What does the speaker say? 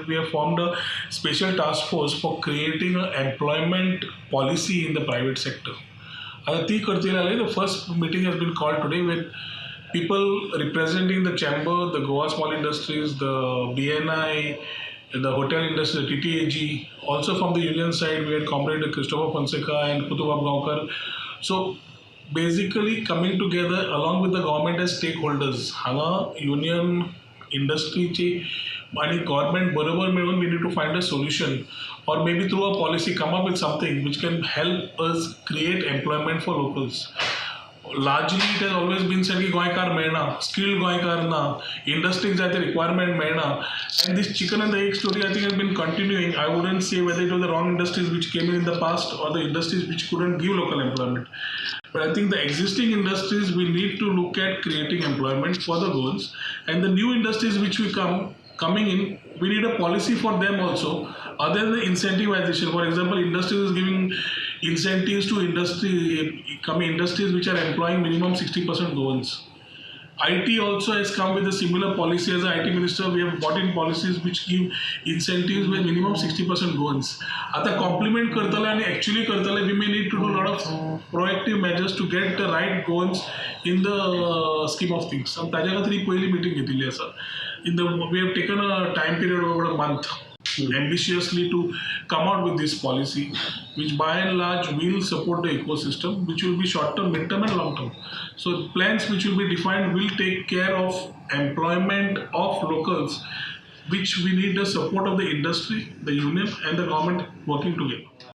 government, we have formed a special task force for creating an employment policy in the private sector. The first meeting has been called today with people representing the chamber, the Goa small industries, the BNI, the hotel industry, the TTAG. Also from the union side, we had Comrade Christopher Fonseca and Kutubab Gaonkar. So basically coming together along with the government as stakeholders. Hana union industry ची आणि government बरोबर मिळून we need to find a solution or maybe through a policy come up with something which can help us create employment for locals. Largely it has always been said की गोंयकार मेळना, skilled गोंयकार ना, industries जाय ते requirement मेळना, and this chicken and the egg story I think has been continuing. I wouldn't say whether it was the wrong industries which came in the past or the industries which couldn't give local employment. But I think the existing industries we need to look at creating employment for the Goans, and the new industries which we coming in, we need a policy for them also. Other than the incentivization, for example, industries is giving incentives to industries which are employing minimum 60% Goans. IT also has come with a similar policy. As an IT minister, we have brought in policies which give incentives with minimum 60% Goans. आता complement करताले आणि actually करताले, we may need to do a lot of proactive measures to get the right Goans in the scheme of things. And त्याच्या खातीर ही पहिली meeting घेतली आसा. We have taken a time period of about a month ambitiously to come out with this policy, which by and large will support the ecosystem, which will be short term, mid term and long term. So plans which will be defined will take care of employment of locals, which we need the support of the industry, the union and the government working together.